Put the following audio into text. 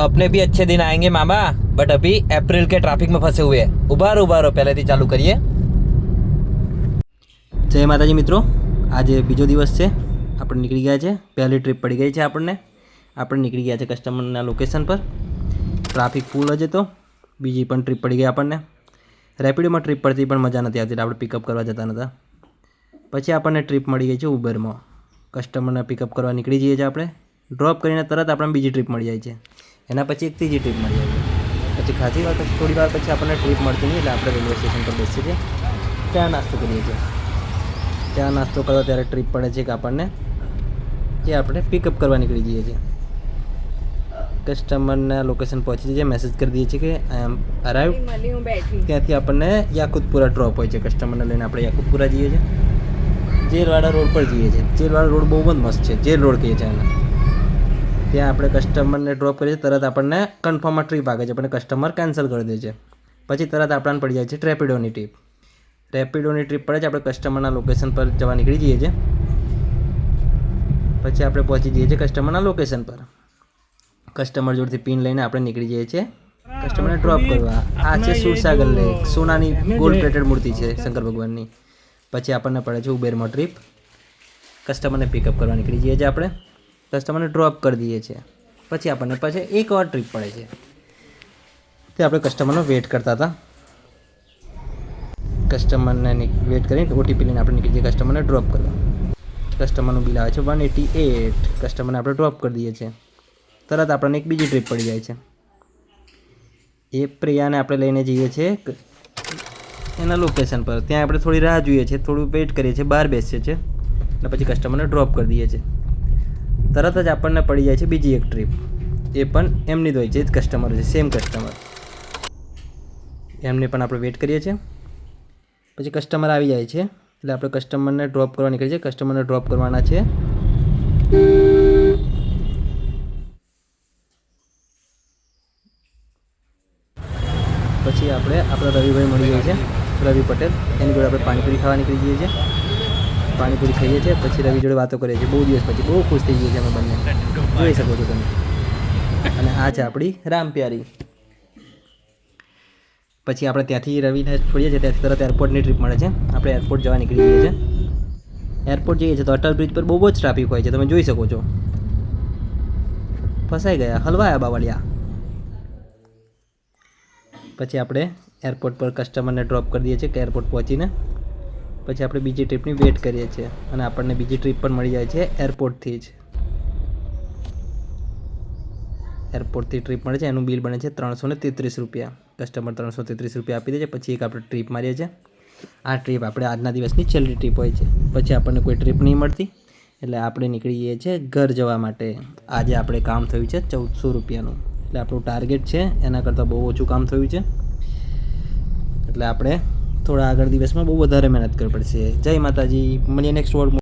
अपने भी अच्छे दिन आएंगे मामा, बट अभी अप्रैल के ट्रैफिक में फंसे हुए हैं। उबारो पहलेથી ચાલુ કરીએ। જય માતાજી મિત્રો, આજે બીજો દિવસ છે, આપણે નીકળી ગયા છે। પહેલી ટ્રીપ પડી ગઈ છે આપણને। આપણે નીકળી ગયા છે કસ્ટમરના લોકેશન પર। ટ્રાફિક ફૂલ જ હતો। બીજી પણ ટ્રીપ પડી ગઈ આપણને। રેપિડોમાં ટ્રીપ પડતી પણ મજા નથી આવતી, આપણે પિકઅપ કરવા જતા નહોતા। પછી આપણને ટ્રીપ મળી ગઈ છે ઉબરમાં। કસ્ટમરને પિકઅપ કરવા નીકળી જઈએ છીએ આપણે। ડ્રોપ કરીને તરત આપણને બીજી ટ્રીપ મળી જાય છે। એના પછી એક ત્રીજી ટ્રીપ મળી જાય છે। પછી ખાસી વાર પછી થોડી વાર પછી આપણને ટ્રીપ મળતી નહીં, એટલે આપણે રેલવે સ્ટેશન પર બેસીએ છીએ, ત્યાં નાસ્તો કરીએ છીએ। ત્યાં નાસ્તો કરવા ત્યારે ટ્રીપ પડે છે કે આપણને જે આપણે પિકઅપ કરવા નીકળી જઈએ છીએ। કસ્ટમરના લોકેશન પહોંચી જઈએ, મેસેજ કરી દઈએ છીએ કે આઈ એમ અરાઇવ। ત્યાંથી આપણને યાકુતપુરા ડ્રોપ હોય છે। કસ્ટમરને લઈને આપણે યાકુતપુરા જઈએ છીએ, જેલવાડા રોડ પર જઈએ છીએ। જેલવાડા રોડ બહુ જ મસ્ત છે, જેલ રોડ કહીએ છીએ એને। ત્યાં આપણે કસ્ટમરને ડ્રોપ કરીએ છીએ, તરત આપણને કન્ફર્મમાં ટ્રીપ આવે છે, પણ કસ્ટમર કેન્સલ કરી દે છે। પછી તરત આપણને પડી જાય છે રેપિડોની ટ્રીપ। રેપિડોની ટ્રીપ પડે છે, આપણે કસ્ટમરના લોકેશન પર જવા નીકળી જઈએ છીએ। પછી આપણે પહોંચી જઈએ છીએ કસ્ટમરના લોકેશન પર। કસ્ટમર જોડેથી પિન લઈને આપણે નીકળી જઈએ છીએ કસ્ટમરને ડ્રોપ કરવા। આ છે સુરસાગર લેક, સોનાની ગોલ્ડ પ્લેટેડ મૂર્તિ છે શંકર ભગવાનની। પછી આપણને પડે છે ઉબેરમાં ટ્રીપ। કસ્ટમરને પિકઅપ કરવા નીકળી જઈએ છીએ આપણે, કસ્ટમરને ડ્રોપ કરી દઈએ છીએ। પછી આપણને પછી એક વાર ટ્રીપ પડે છે, તે આપણે કસ્ટમરનો વેઇટ કરતા હતા। કસ્ટમરને વેઇટ કરીને ઓટીપી લઈને આપણે નીકળી જઈએ કસ્ટમરને ડ્રોપ કરવા। કસ્ટમરનું બિલ આવે છે 188। કસ્ટમરને આપણે ડ્રોપ કરી દઈએ છીએ, તરત આપણને એક બીજી ટ્રીપ પડી જાય છે। એ પ્રિયાને આપણે લઈને જઈએ છીએ એના લોકેશન પર। ત્યાં આપણે થોડી રાહ જોઈએ છીએ, થોડું વેઇટ કરીએ છીએ, બહાર બેસીએ છીએ, અને પછી કસ્ટમરને ડ્રોપ કરી દઈએ છીએ। તરત જ આપણને પડી જાય છે બીજી એક ટ્રીપ। એ પણ એમની જ હોય છે, જ કસ્ટમર છે, સેમ કસ્ટમર। એમને પણ આપણે વેઇટ કરીએ છીએ। પછી કસ્ટમર આવી જાય છે, એટલે આપણે કસ્ટમરને ડ્રોપ કરવા નીકળીએ છીએ। કસ્ટમરને ડ્રોપ કરવાના છે। પછી આપણે આપણા રવિભાઈ મળી જાય છે, રવિ પટેલ, એની જોડે આપણે પાણીપુરી ખાવા નીકળી જઈએ છીએ। પાણીપુરી ખાઈએ છીએ, પછી રવિ જોડે વાતો કરીએ છીએ। બહુ દિવસ પછી બહુ ખુશ થઈ ગઈએ છીએ અમે બંને, જોઈ શકો છો તમે। અને આ છે આપણી રામપ્યારી। પછી આપણે ત્યાંથી રવિને છોડીએ છીએ, ત્યાંથી તરત એરપોર્ટની ટ્રીપ મળે છે। આપણે એરપોર્ટ જવા નીકળી જઈએ છીએ। એરપોર્ટ જઈએ છીએ તો અટલ બ્રિજ પર બહુ જ ટ્રાફિક હોય છે, તમે જોઈ શકો છો। ફસાઈ ગયા, હલવાયા બાવળિયા। પછી આપણે એરપોર્ટ પર કસ્ટમરને ડ્રોપ કરી દઈએ છીએ કે એરપોર્ટ પહોંચીને પછી આપણે બીજી ટ્રીપની વેઇટ કરીએ છીએ, અને આપણને બીજી ટ્રીપ પણ મળી જાય છે એરપોર્ટથી જ। એરપોર્ટથી ટ્રીપ મળે છે, એનું બિલ બને છે 333 રૂપિયા। કસ્ટમર 333 રૂપિયા આપી દે છે। પછી એક આપણે ટ્રીપ મારીએ છીએ। આ ટ્રીપ આપણે આજના દિવસની છેલ્લી ટ્રીપ હોય છે, પછી આપણને કોઈ ટ્રીપ નહીં મળતી, એટલે આપણે નીકળી જઈએ છીએ ઘર જવા માટે। આજે આપણે કામ થયું છે 1400 રૂપિયાનું, એટલે આપણું ટાર્ગેટ છે એના કરતાં બહુ ઓછું કામ થયું છે, એટલે આપણે થોડા આગળ દિવસમાં બહુ વધારે મહેનત કરવી પડશે। જય માતાજી, મળીએ નેક્સ્ટ વર્ડ।